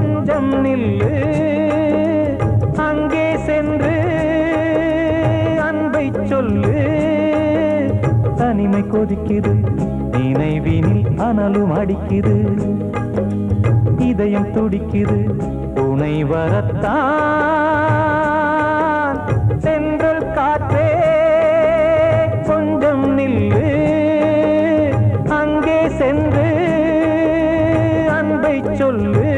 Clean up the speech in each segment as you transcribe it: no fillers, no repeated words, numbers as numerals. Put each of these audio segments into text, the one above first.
கொஞ்சம் நில்லு அங்கே சென்று அன்பை சொல்லு. தனிமை கொதிக்குது நினைவினில் அனலும் அடிக்குது. இதயம் துடிக்குது துணை வரத்தான். சென்றல் காற்றே கொஞ்சம் நில்லு அங்கே சென்று அன்பை சொல்லு.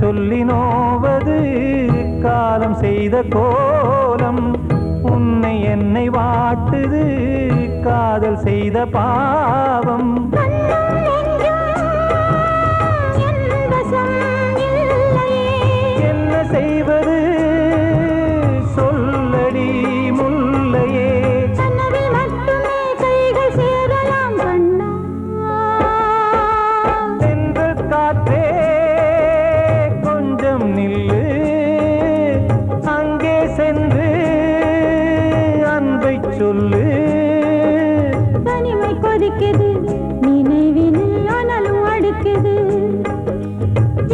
சொல்லி நோவது காலம் செய்த கோலம். உன்னை என்னை வாட்டுது காதல் செய்த பாவம். என்ன செய்வது சொல்லடி முல்லையே. சென்ற காற்றே நில்லு அங்கே சென்று அன்பை சொல்லு. தனிமை கொதிக்குது நினைவினில் அனலும் அடிக்குது.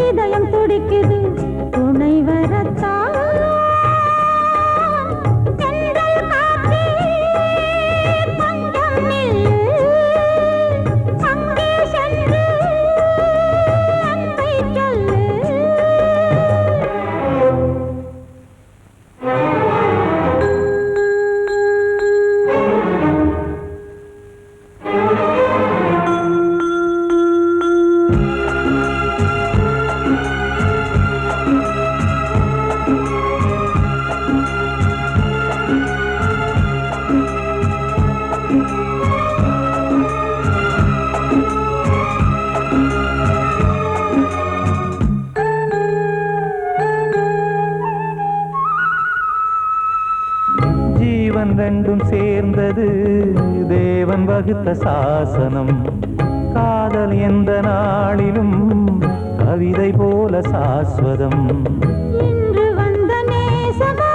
இதயம் துடிக்குது துணை வரத்தான். ஜீவன் ரெண்டும் சேர்ந்தது தேவன் வகுத்த சாசனம். காதல் எந்த நாளிலும் கவிதை போல சாஸ்வதம். இன்று வந்த நேசமோ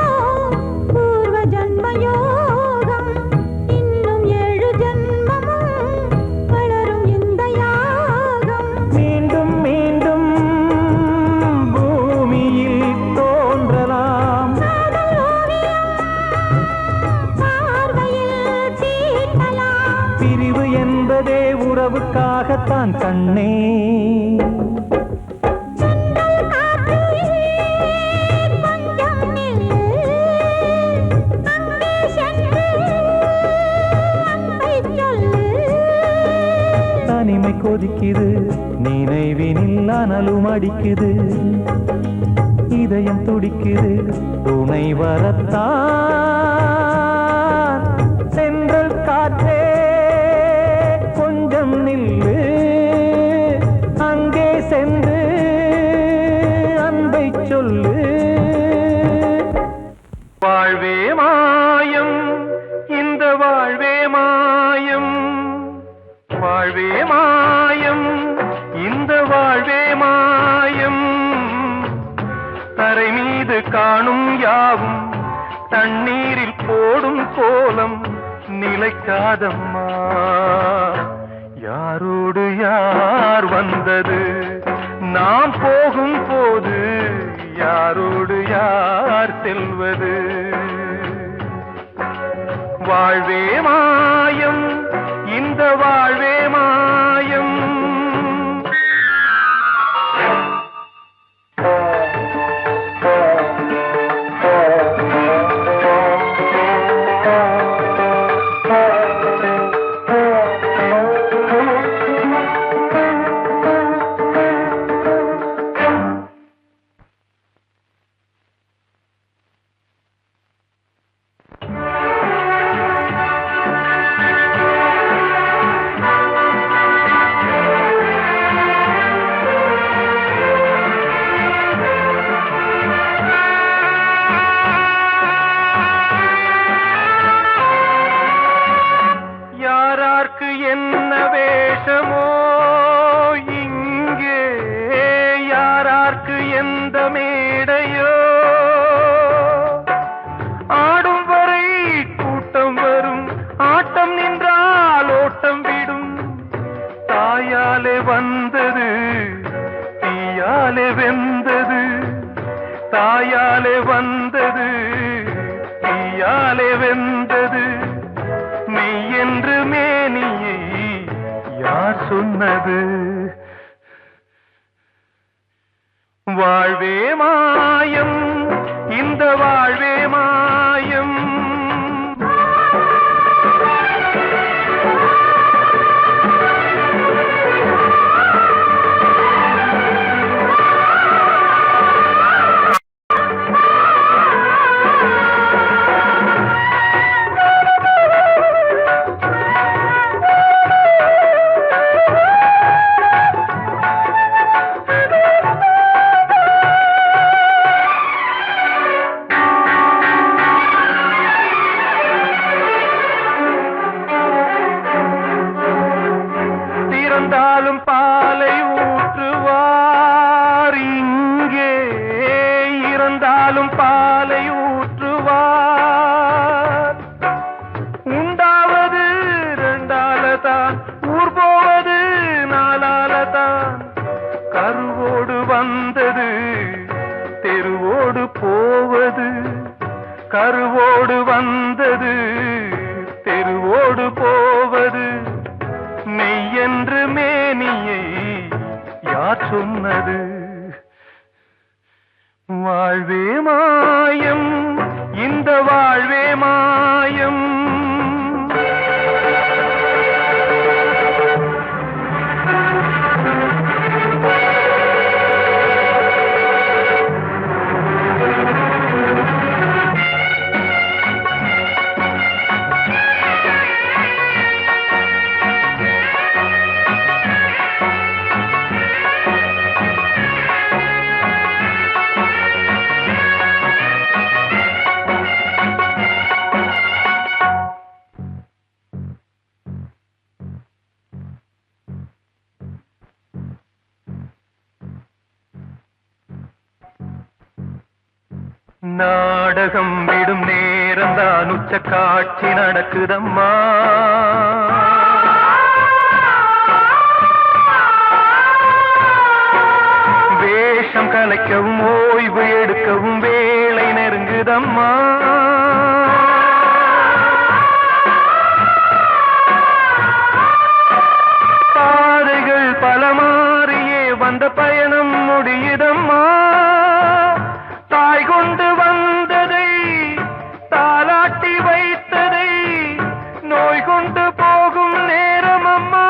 பூர்வ ஜன்மயோகம். இன்னும் 7 ஜன்மமும் வளரும் இந்த யாகம். மீண்டும் மீண்டும் பூமியில் தோன்றலாம். பிரிவு என்பதே உறவுக்காகத்தான் கண்ணே. தனிமை கொதிக்குது நினைவினில் அனலும் அடிக்குது. இதயம் துடிக்குது துணை வரத்தான். சென்றல் காற்றே கொஞ்சம் நில்லு அங்கே சென்று அன்பை சொல்லு. வாழ்வே மாயம் இந்த வாழ்வே மாயம். வாழ்வே மாயம் இந்த வாழ்வே மாயம். தரை மீது காணும் யாவும் தண்ணீரில் போடும் கோலம் நிலைக்காதம்மா. யாரோடு யார் வந்தது நாம் போகும் போது யாரோடு யார் செல்வது. வாழ்வே மாயம் இந்த வாழ்வே மாயம். கண்ணாலே வெந்தது மெய் என்று மேனியை யார் சொன்னது வாழ்வே மாயம் இந்த வாழ்வே மாயம் இறந்தாலும் பாலை ஊற்றுவார் இங்கே இறந்தாலும் பாலை ஊற்றுவார் உண்டாவது ரெண்டாலதான் ஊர் போவது நாலாலதான் கருவோடு வந்தது தெருவோடு போவது கருவோடு வந்தது தெருவோடு போவது மெய் என்று மேனியை யார் சொன்னது வாழ்வே மாயம் இந்த வாழ்வே மாயம் நாடகம் விடும் நேரம்தான் உச்ச காட்சி நடக்குதம்மா வேஷம் கலைக்கவும் ஓய்வு எடுக்கவும் வேளை நெருங்குதம்மா பாதைகள் பல மாறியே வந்த பயணம் முடியுதம்மா தாய் கொண்டு வந்ததை தாலாட்டி வைத்ததை நோய் கொண்டு போகும் நேரம் அம்மா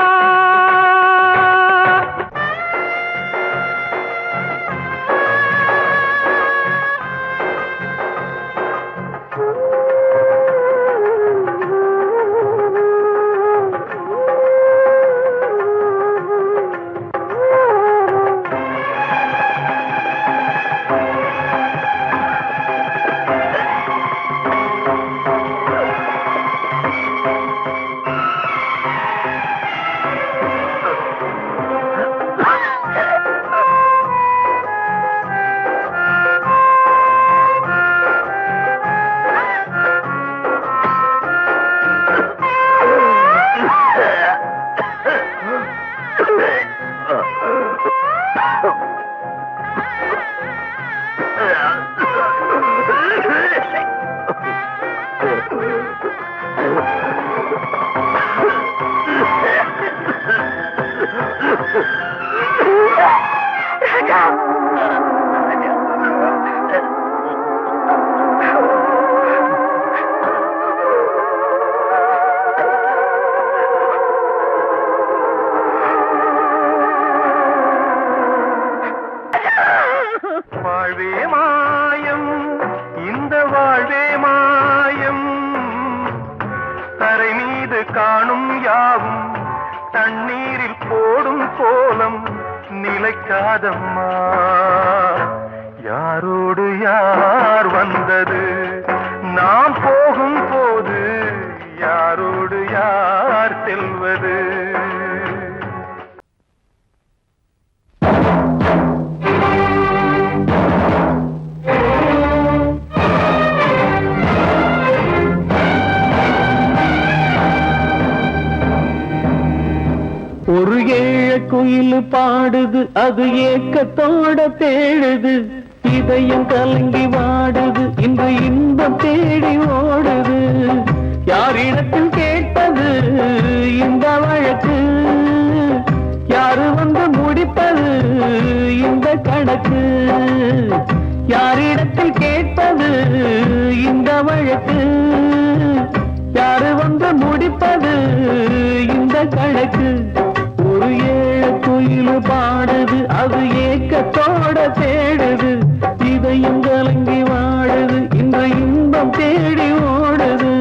வாழ்வே மாயம் இந்த வாழ்வே மாயம் தரை மீது காணும் யாவும் தண்ணீரில் போடும் கோலம் நிலைக்காதம்மா யாரோடு யார் வந்தது நாம் போகும் போது யாரோடு யார் செல்வது ஒரு ஏழ குயில் பாடுது அது ஏக்கத்தோட தேடுது இதயம் கலங்கி வாடுது இன்று இன்பம் தேடி ஓடுது யாரிடத்தில் கேட்பது இந்த வழக்கு? யாரு வந்து முடிப்பது இந்த கணக்கு? ஒரு ஏழு குயில் பாடுது, அது ஏக்கத்தோட தேடுது, இதையும் கலங்கி வாடுது, இந்த இன்பம் தேடி ஓடுது.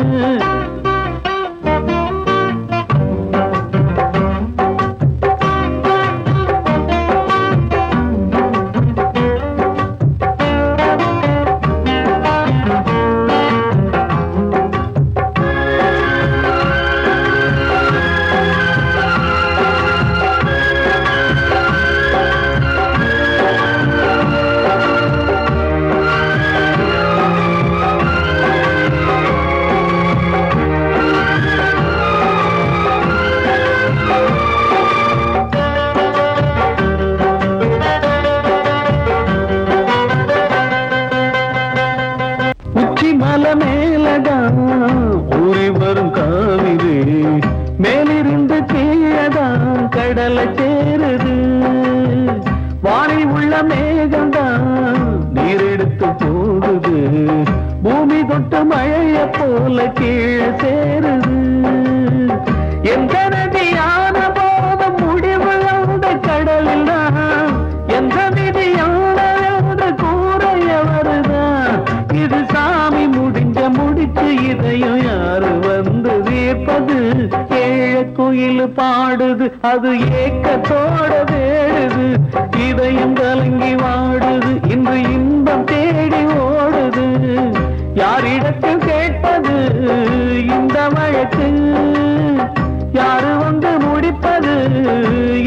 மலை மேலதான் ஊறி வரும் காவிரி, மேலிருந்து கீழதான் கடலை சேருது. வானில் உள்ள மேகம்தான் நீரெடுத்து போகுது, பூமி தொட்டு மழைய போல கீழே சேருது. எந்த நதியான போதும் முடிவு அந்த கடலில் தான், எந்த விதியான கூறைய வருதான். இது சாமி முடிச்சு இதையும் யாரு வந்து தீர்ப்பது? ஏழ குயில் பாடுது, அது ஏக்கத்தோட வேடுது, இதையும் கலங்கி வாடுது, இன்று இன்பம் தேடி ஓடுது. யாரிடத்தில் கேட்பது இந்த வழக்கு? யாரு வந்து முடிப்பது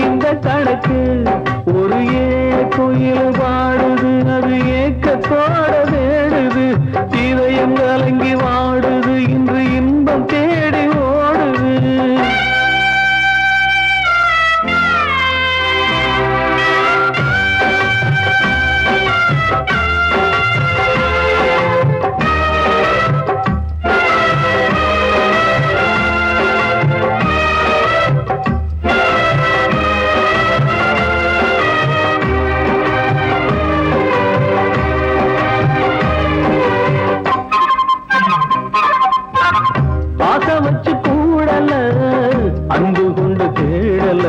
இந்த கணக்கு? ஒரு ஏழு குயில் பாடுது, அது ஏக்கத்தோட வேடுது, இதயம் கலங்கி வாடுது, இன்று இன்பம் தேடி ஓடுது. வச்சு கூடல, அன்பு கொண்டு தேடல,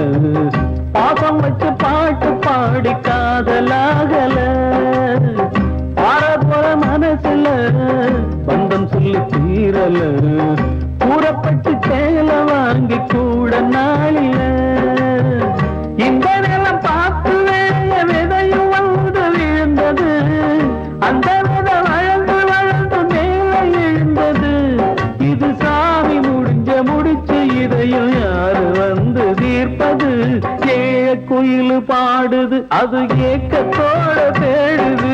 பாசம் வச்சு பாட்டு பாடி காதலாகல. பாரபோல மனசுல பந்தம் சொல்லி தீரல, கூறப்பட்டு சேல வாங்கி கூட நாளில. இந்த நிலம் பார்த்து விதையும் வந்து விழுந்தது, அந்த விதை வளர்ந்து வளர்ந்து மேலே எழுந்தது. இது சாமி முடிச்சு இதையும் யாரு வந்து தீர்ப்பது? ஏழ குயில் பாடுது, அது ஏக்கத்தோட தேடுது,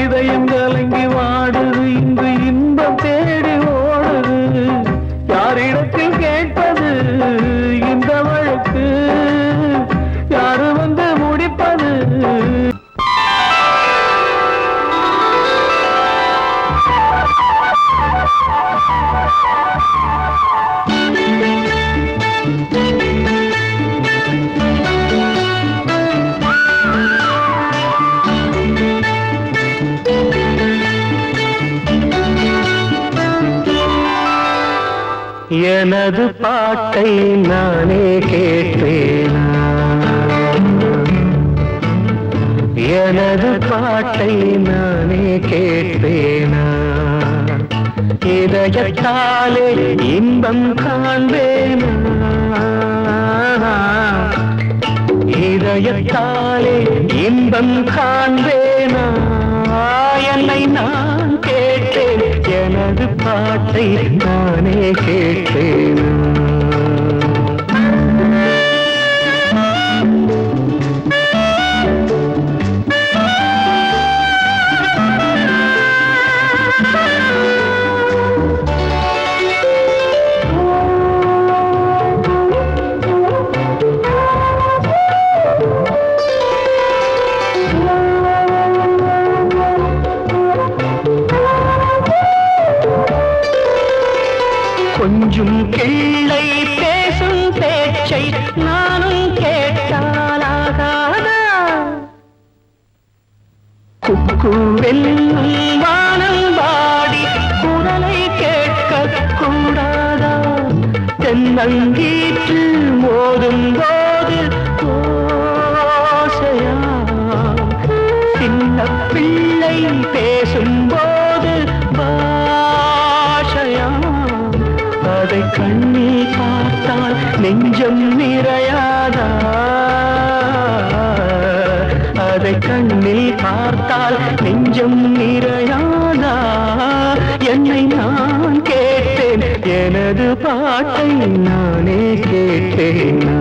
இதயம் கலங்கி வாடுது, இன்று இன்பம் தேடி ஓடுது. யாரிடத்தில் கேட்பது இந்த வழக்கு? யாரு வந்து முடிப்பது? எனது பாட்டை நானே கேட்பேனா? எனது பாட்டை நானே கேட்பேனா? இதயத்தாலே இன்பம் காண்பேனா? இதயத்தாலே இன்பம் காண்பேனா? என்னை நான் கேட்டேன், எனது பாட்டை நானே கேட்டேனா? கொஞ்சம் கிள்ளை பேசும் பேச்சை நானும் கேட்டாலாகாதா? கூவெல்லும் வானம் வாடி குரலை கேட்க கூடாதா? தென்னங்கீற்று மோதும் போது ஓசையா? சின்ன பிள்ளை பேசும்போது பாஷையா? அதை கண்ணில் பார்த்தால் நெஞ்சம் நிறையாதா? அதை கண்ணில் பார்த்தால் நெஞ்சம் நிறையாதா? என்னை நான் கேட்டேன், எனது பாட்டை நானே கேட்டேனா?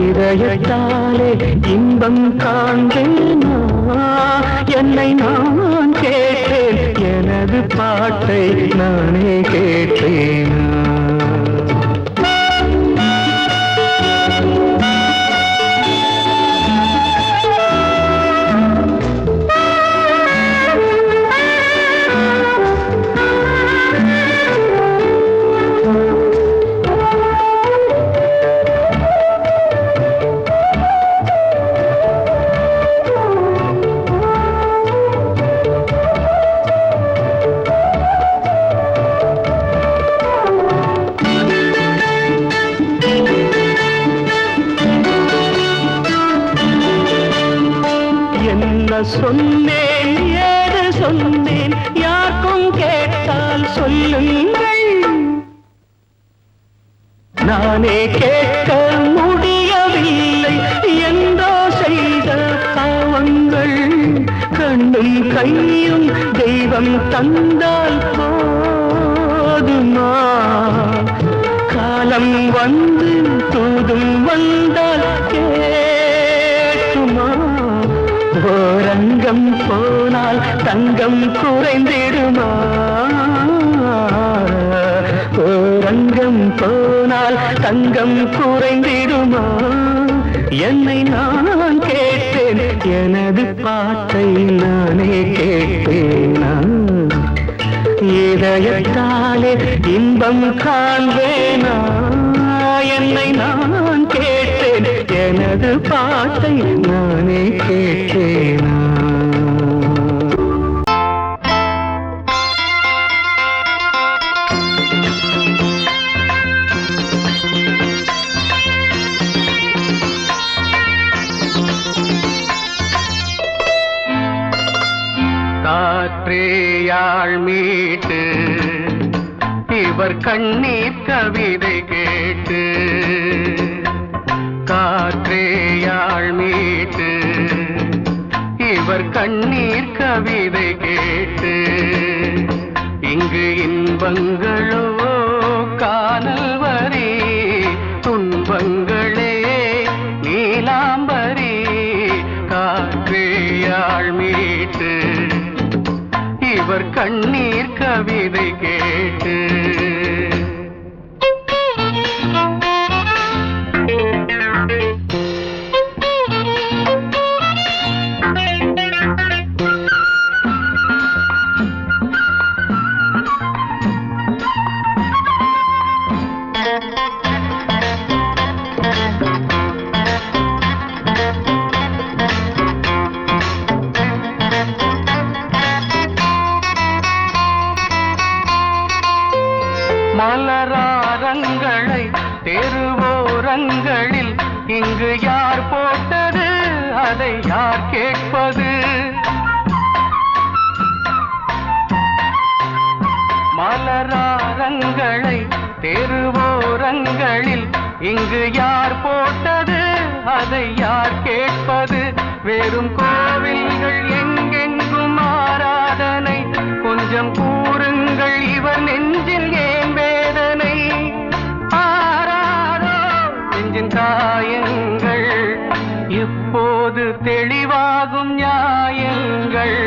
இதயத்தாலே இன்பம் காண்பேனா? என்னை நான் கேட்டேன், எனது பாட்டை நானே கேட்டேனா? சொன்னேன், ஏது சொன்னேன், யாருக்கும் கேட்டால் சொல்லுங்கள். நானே கேட்க முடியவில்லை என்றோ செய்த பாவங்கள். கண்ணும் கையும் தெய்வம் தந்தால் போதுமா? காலம் வந்து தூதும் வந்தால் கேட்டுமா? ஓரங்கம் போனால் தங்கம் குறைந்திடுமா? ஓரங்கம் போனால் தங்கம் குறைந்திடுமா? என்னை நான் கேட்டேன், எனது பாட்டை நானே கேட்டேனா? இதயத்தாலே இன்பம் காண்பேனா? என்னை நான் கேட்டேன், எனது பாட்டை நானே கேட்டேனா? காற்றேயாழ் மீட்டு இவர் கண்ணீர் கவிதை கேட்டு. காற்றேயாழ் மீட்டு இவர் கண்ணீர் கவிதை கேட்டு. இங்கு இன்பங்களோ காணல் வரி, துன்பங்களே நீலாம்பரி. காற்றேயாழ் மீட்டு இவர் கண்ணீர் கவிதை கேட்டு. மலராரங்களை தெருவோரங்களில் இங்கு யார் போட்டது, அதை யார் கேட்பது? மலராரங்களை தெருவோரங்களில் இங்கு யார் போட்டது, அதை யார் கேட்பது? வெறும் கோவில்கள் எங்கெங்கும் ஆராதனை, கொஞ்சம் கூறுங்கள் இவர் நெஞ்சில் ஏன் வேதனை? ஆராரோ நெஞ்சின் காயங்கள், எப்போது தெளிவாகும் நியாயங்கள்?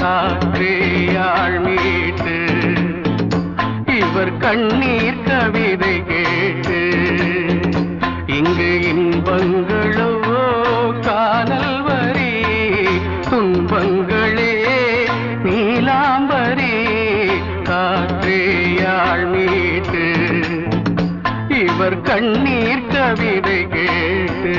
காற்றேயாழ் மீட்டு இவர் கண்ணீர் கவிதை கேட்டு. இங்கு இன்பங்களோ காணல் வரி, துன்பங்களே நீலாம்பரி. காற்றேயாழ் மீட்டு இவர் கண்ணீர் கவிதை கேட்டு.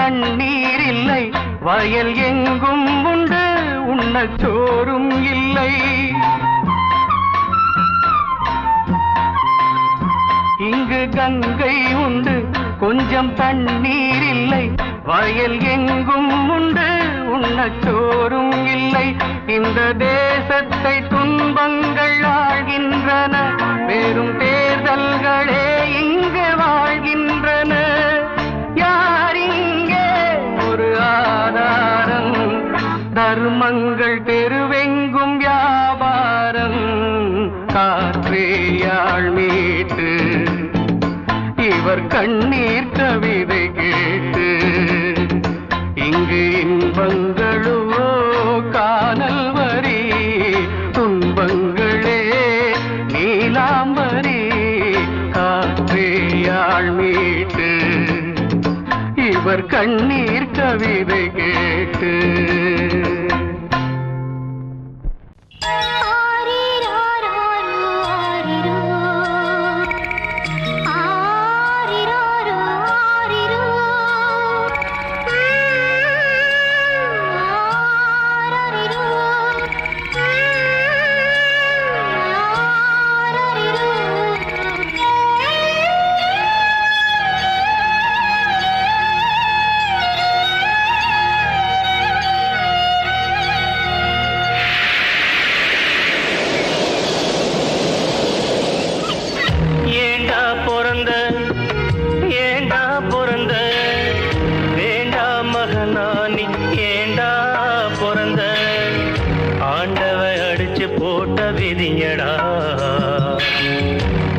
தண்ணீர் இல்லை, வயல் எங்கும் உண்டு உண்ணச் சோறும் இல்லை. இங்கு கங்கை உண்டு, கொஞ்சம் தண்ணீர் இல்லை, வயல் எங்கும் உண்டு உண்ணச் சோறும் இல்லை. இந்த தேசத்தை துன்பங்கள் ஆழ்கின்றன, வெறும் தேர்தல்களே இங்கு வாழ்கின்றன. யார் இங்கே ஒரு ஆதாரம்? தர்மங்கள் தெருவெங்கும் வியாபாரம். காற்றேயாள் மீட்டு இவர் கண்ணீர் கவிதை கேட்டு, இங்கு இன்பங்களோ காணல் வரி, துன்பங்களே நீலாம்பரி. காற்றேயாள் மீட்டு இவர் கண்ணீர் கவிதை கேட்டு.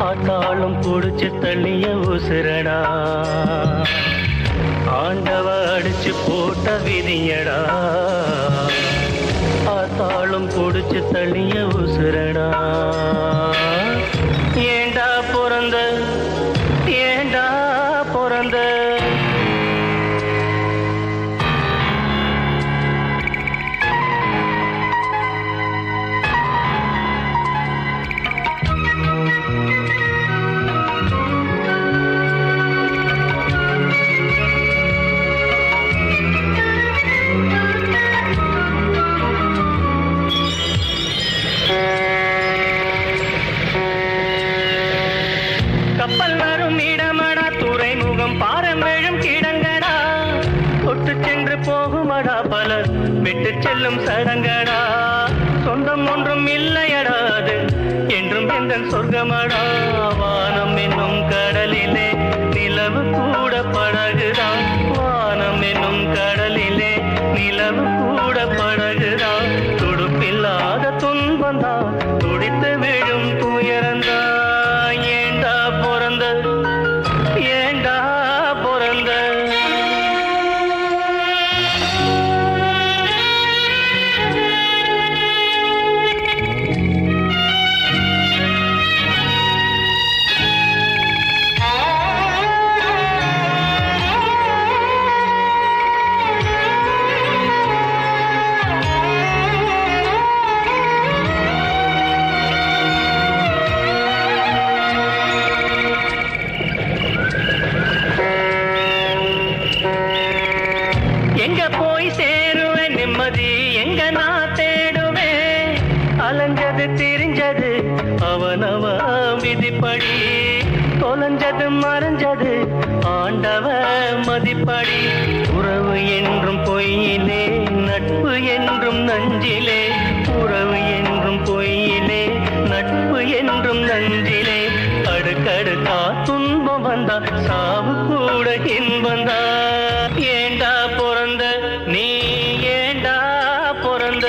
ஆத்தாளும் புடிச்சு தள்ளிய உசுரடா, ஆண்டவ அடிச்சு போட்ட விதியடா. ஆத்தாளும் புடிச்சு தள்ளிய உசுரடா. ஏண்டா பிறந்த, ஏண்டா பிறந்த. கப்பல் வரும் இடமடா, துறைமுகம் பாரம்பெழும் கிடங்கடா. தொட்டு சென்று போகுமடா பலர் விட்டு செல்லும் சடங்கடா. சொந்தம் ஒன்றும் இல்லையடா, அது என்றும் எந்த சொர்க்கமடா. வானம் என்னும் கடலிலே நிலவு கூட படகுதான். வானம் என்னும் கடலிலே நிலவு கூட படகுதான். துடுப்பில்லாத துன்பந்தான், துடித்து விழும் துயரந்தான். ஏண்டா பிறந்த, ஏண்டா பிறந்த. எங்க போய் சேருவேன் நிம்மதி, எங்க நான் தேடுவேன். அலைஞ்சது திரிஞ்சது அவனவ விதிப்படி, தொலைஞ்சது மறைஞ்சது ஆண்டவ மதிப்படி. உறவு என்றும் பொய்யிலே, நட்பு என்றும் நஞ்சிலே. உறவு என்றும் பொய்யிலே, நட்பு என்றும் நஞ்சிலே. அடுக்கடுக்கா துன்பம் வந்தா, சாவு கூட இன்பந்தா. ஏண்டா பிறந்த, நீ ஏண்டா பிறந்த.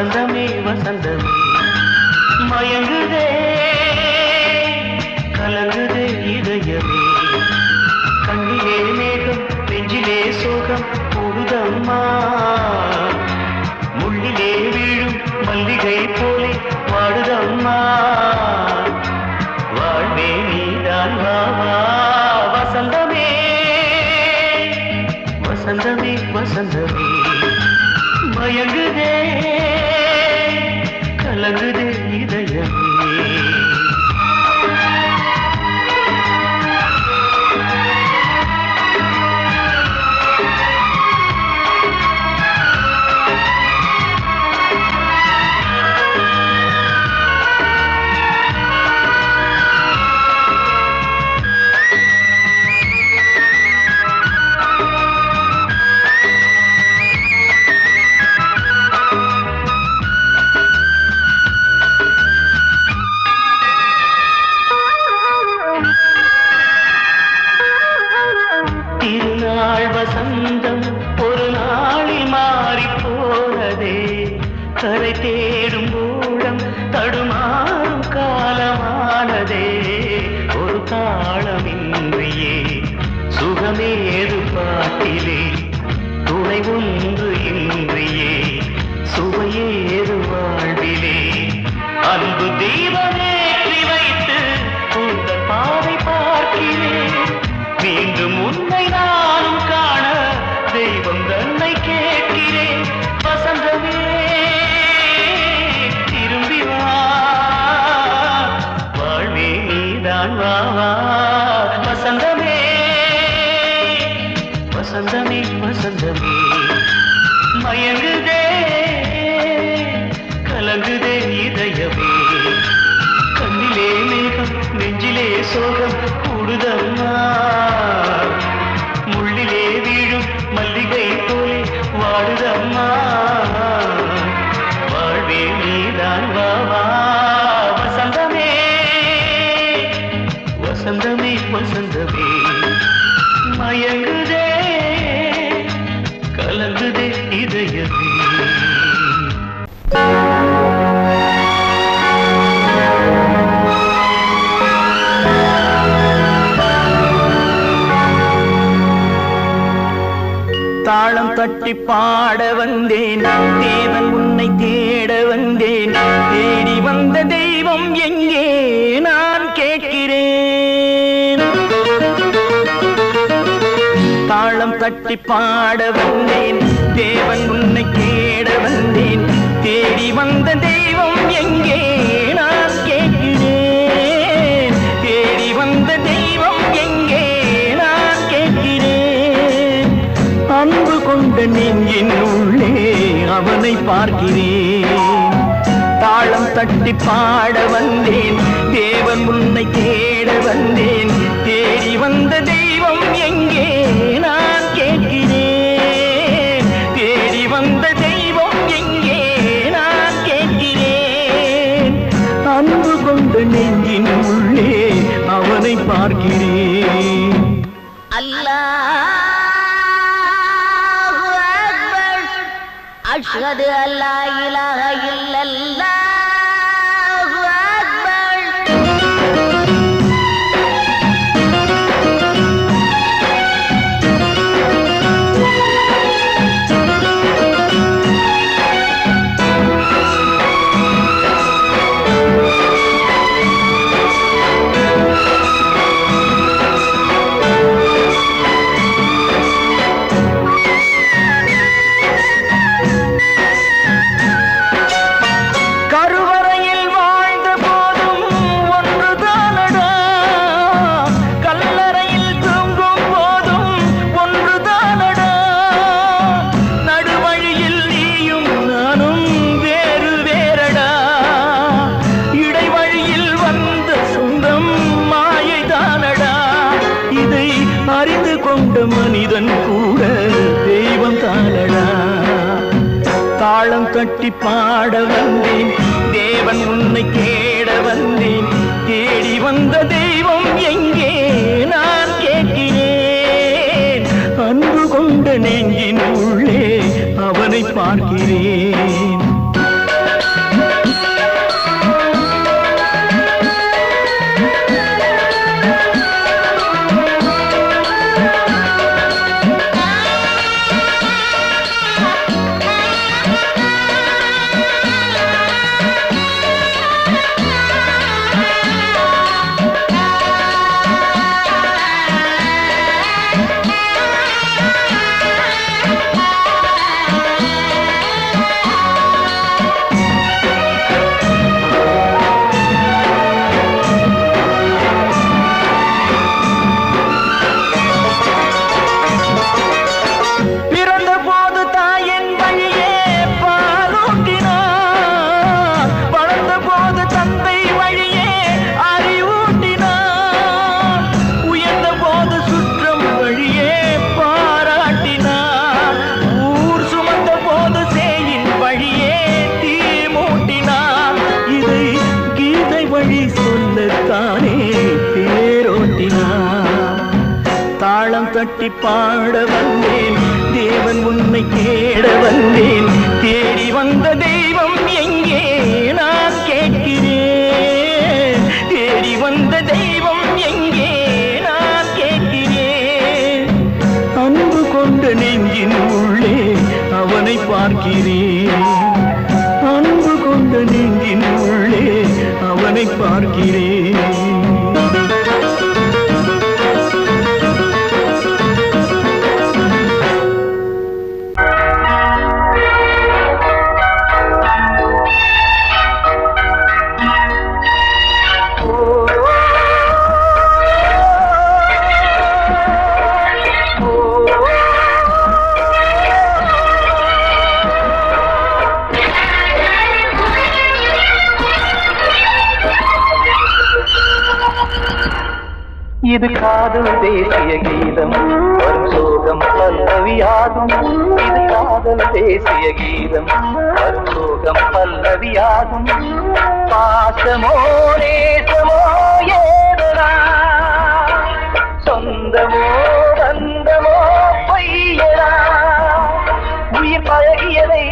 வசந்தமே வசந்தமே மயங்குதே கலங்குதே இதயமே கண்ணிலே மேகம் நெஞ்சிலே சோகம் போடுதம்மா முள்ளிலே வீழும் மல்லிகை போலே வாடுதம்மா வாழ்வே நீதான் வாவா வசந்தமே வசந்தமே வசந்தமே மயங்குதே கலங்குதே இதயமே வசந்தம் ஒரு நாளில் மாறி போனதே கரை தேடும் ஊழம் தடுமாறும் காலமானதே ஒரு தாளமின்றியே சுகம் சுகமேது பாட்டிலே துணை ஒன்று இன்றியே சுவையேது வாழ்விலே அன்பு தீபமேற்றி வைத்து உங்கள் பாதை பார்க்கிறேன் மீண்டும் உன்னை நானும் காண தெய்வம் தன்னை கேட்கிறேன் வசந்தமே திரும்பி வா வாழ்வே நீதான் வா வசந்தமே வசந்தமே வசந்தமே மயங்குதே கலங்குதே இதயமே கண்ணிலே மேகம் நெஞ்சிலே சோகம் கூடுதம்மா முள்ளிலே வீழும் மல்லிகை போலே வாடுதம்மா வாழ்வே நீதான் வா வசந்தமே வசந்தமே வசந்தமே மயங்குதே கலங்குதே இதயமே தாளம் தட்டி பாட வந்தேன் தேவன் உன்னை தேட வந்தேன் தேடி வந்த தெய்வம் எங்கே நான் கேட்கிறேன் தாளம் தட்டி பாட வந்தேன் தேவன் உன்னை தேட வந்தேன் தேடி வந்த தெய்வம் எங்கே நான் கேட்கிறேன் தேடி வந்த தெய்வம் எங்கே நான் கேட்கிறேன் அன்பு கொண்ட நெஞ்சின் உள்ளே அவனை பார்க்கிறேன் தாளம் தட்டி பாட வந்தேன் தேவன் உன்னை தேட வந்தேன் தேடி வந்த தெய்வம் எங்கே நான் கேட்கிறேன் தேடி வந்த தெய்வம் எங்கே நான் கேட்கிறேன் அன்பு கொண்ட நெஞ்சின் உள்ளே அவனை பார்க்கிறேன் அல்லாஹ் أشهد أن لا إله إلا الله أكبر மனிதன் கூட தெய்வம் தானடா தாளம் தட்டி பாட வந்தேன் தேவன் உன்னை தேட வந்தேன் தேடி வந்த தெய்வம் எங்கே நான் கேட்கிறேன் அன்பு கொண்ட நெஞ்சின் உள்ளே அவனை பார்க்கிறேன் தட்டி பாட வந்தேன் தேவன் உன்னை தேட வந்தேன் தேடி வந்த தெய்வம் எங்கே நான் கேட்கிறேன் தேடி வந்த தெய்வம் எங்கே நான் கேட்கிறேன் நெஞ்சின் உள்ளே அவனை பார்க்கிறேன். அன்பு கொண்ட நெஞ்சின் உள்ளே அவனை பார்க்கிறேன். இது காதல் தேசிய கீதம் வரும் சோகம் பல்லவியாகும். இது காதல் தேசிய கீதம் வரும் சோகம் பல்லவியாகும். பாசமோ நேசமோ ஏதனா சொந்தமோ பந்தமோ பொய்யனா உயிர் பழகியதை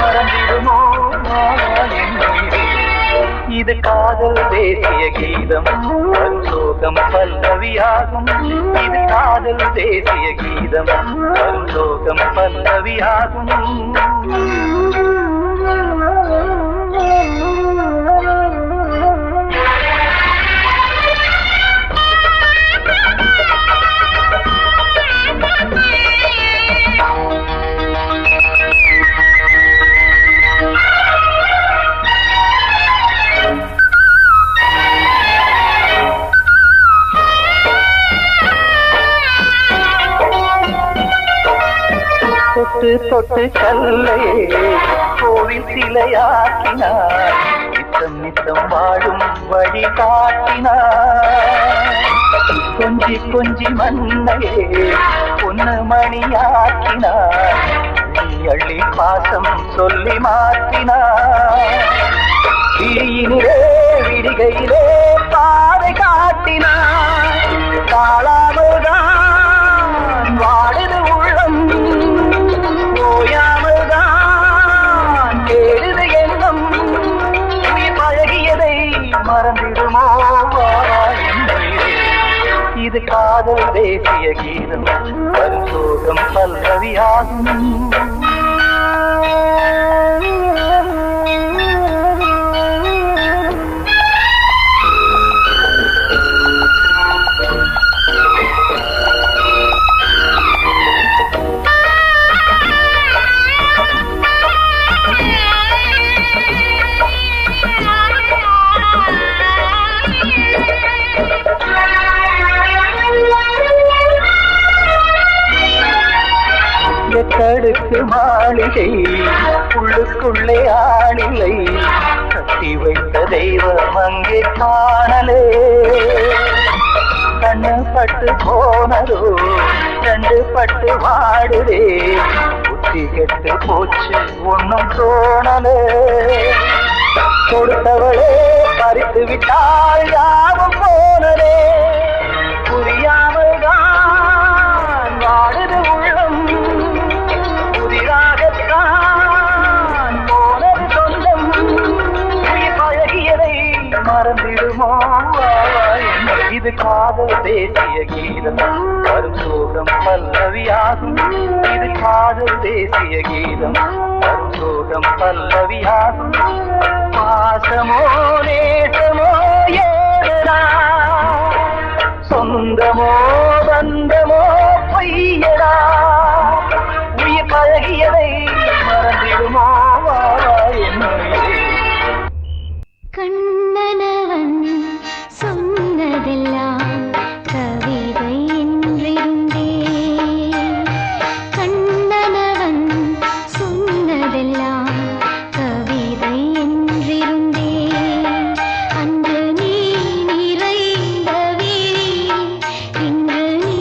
மறந்திடுமோ இது காதல் தேசிய கீதம் வரும் சோகம் பல்லவியாகும். இது காதல் தேசிய கீதம் வரும் சோகம் பல்லவியாகும். தொட்டு தொட்டு கல்லையே கோவில் சிலையாக்கினார். நித்தம் நித்தம் வாழும் வழி காட்டினார். கொஞ்சி கொஞ்சி மண்ணையே பொன்னு மணியாக்கினார். அள்ளி பாசம் சொல்லி மாற்றினார். விழியினிலே விடிகையிலே பாதை காட்டினார். தாழாமல்தான் வாடுது உள்ளம் ஓயாமல்தான் கேடுது எண்ணம். உயிர் பழகியதை மறந்திடுமோ இது காதல் தேசிய கீதம் வரும் சோகம் பல்லவியாகும். எட்டடுக்கு மாளிகை உள்ளுக்குள்ளே ஆளில்லை. கட்டி வைத்த தெய்வம் அங்கே காணலே. கண்ணு பட்டு போனதோ ரெண்டு பட்டு வாடுதே. புத்தி கெட்டு போச்சு ஒன்னும் தோணலே. கொடுத்தவளே பறித்து விட்டால் யாவும் போனதே. புரியாமல் தான் வாடுது உள்ளம். புதிராகத்தான் போனது சொந்தம். உயிர் பழகியதை மறந்திடுமோ இது காதல் தேசிய கீதம் வரும் சோகம் பல்லவியாகும். இது காதல் தேசிய கீதம் வரும் சோகம் பல்லவியாகும். பாசமோ நேசமோ ஏதனா சொந்தமோ பந்தமோ பொய்யடா உயிர் பழகியதை மறந்திடுமோ கண்ணனவன் சொன்னதெல்லாம் கவிதை என்றிருந்தே. கண்ணனவன் சொன்னதெல்லாம் கவிதை என்றிருந்தே. அன்று நீ நிறைந்த வீரில் இன்று நீ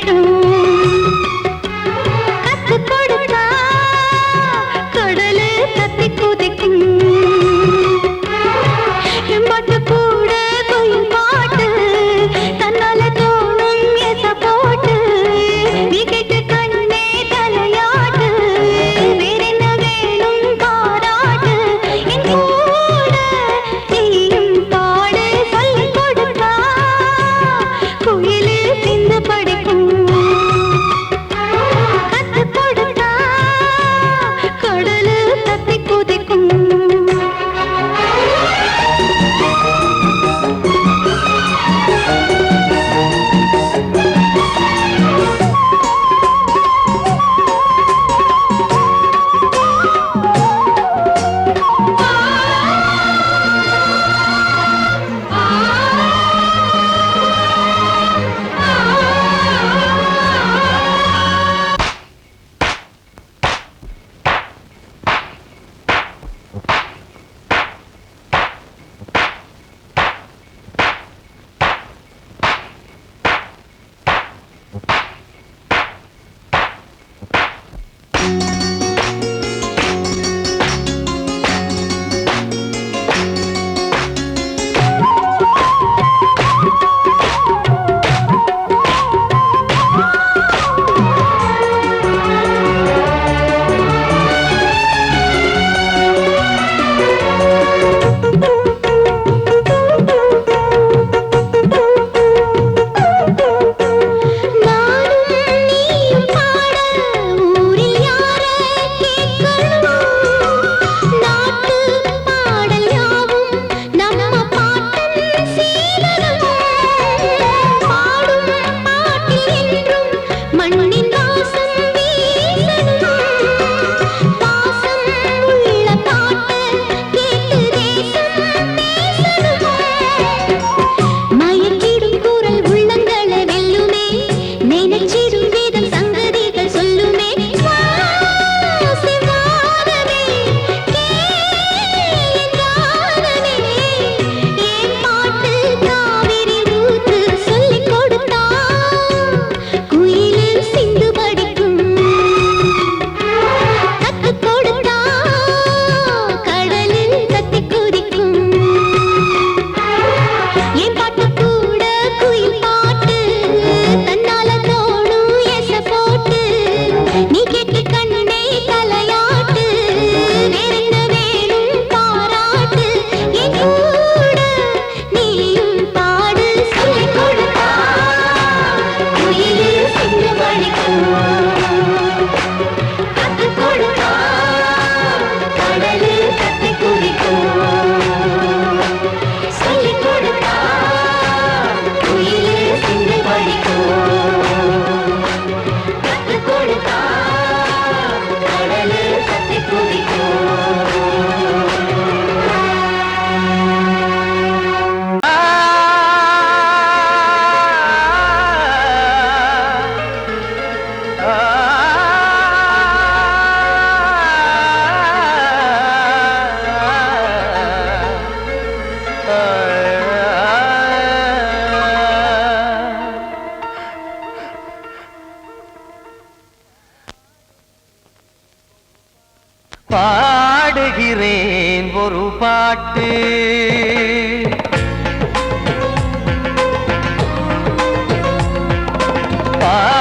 படிக்கும் கத்து கொடுத்தா கடலு தத்தி குதிக்கும் எம்பாட்டு கூட கோயில் பாட்டு தன்னால தோணும் எச போட்டு நீ கேட்டு கண்ணே தலையாட்டு வேறென்ன வேணும் பாராட்டு என் கூட நீயும் பாடு சொல்லிக் கொடுத்தா கோயிலு சிந்து படிக்கும் கத்து கொடுத்தா கடலு தத்தி குதிக்கும் பாடுகிறேன் ஒரு பாட்டு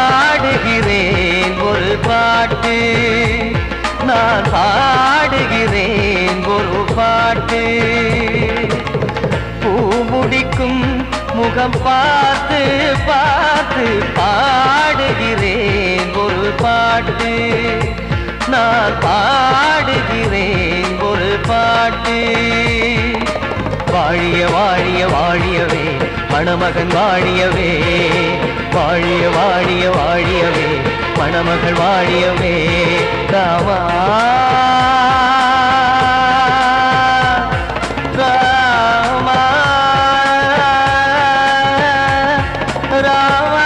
பாடுகிறேன் ஒரு பாட்டு நான் பாடுகிறேன் ஒரு பாட்டு பூ முடிக்கும் முகம் பார்த்து பார்த்து பாடுகிறேன் ஒரு பாட்டு நான் பாடுகிறேன் ஒரு பாட்டு வாழிய வாழிய வாழியவே மணமகன் வாழியவே வாழிய வாழிய வாழியவே மணமகள் வாழியவே ராமா ராமா ராமா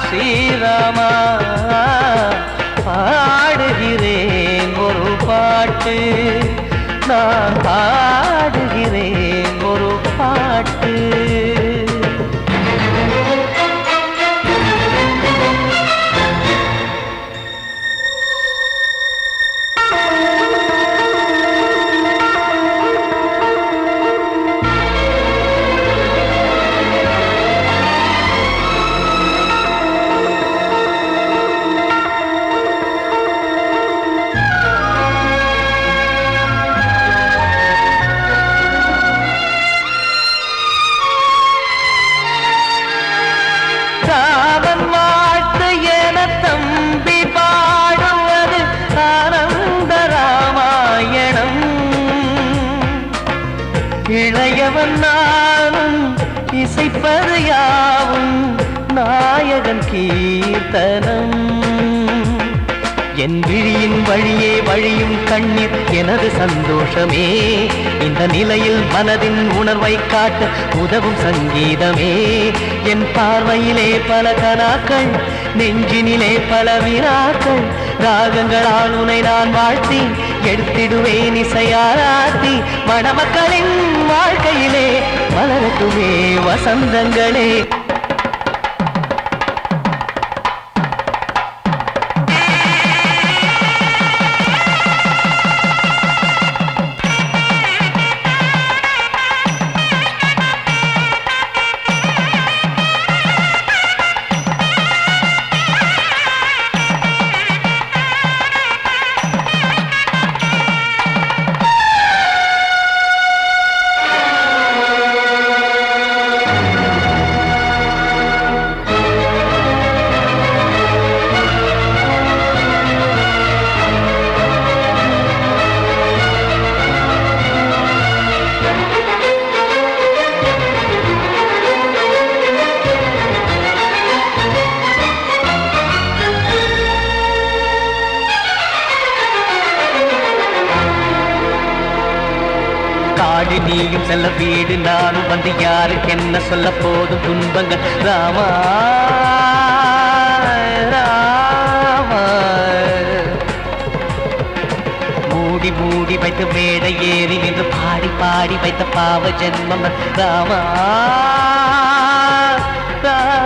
ஸ்ரீராமா பாடுகிறேன் ஒரு பாட்டு நான் பாடுகிறேன் ஒரு பாட்டு இளையவன் நானும் இசைப்பது யாவும் நாயகன் கீர்த்தனம் என் விழியின் வழியே வழியும் கண்ணீர் எனது சந்தோஷமே இந்த நிலையில் மனதின் உணர்வை காட்ட உதவும் சங்கீதமே என் பார்வையிலே பல கனாக்கள் நெஞ்சினிலே பல வினாக்கள் ராகங்களால் உனை நான் வாழ்த்தி எடுத்திடுவேன் இசையாராத்தி மணமக்களின் வாழ்க்கையிலே மலரட்டுமே வசந்தங்களே காடு நீயும் செல்ல வீடு நானும் வந்து யாருக்கு என்ன சொல்ல போதும் துன்பங்கள் ராமா ராமா மூடி மூடி வைத்து மேடை ஏறி நின்று பாடி பாடி வைத்த பாவ ஜென்மம் ராமா ராமா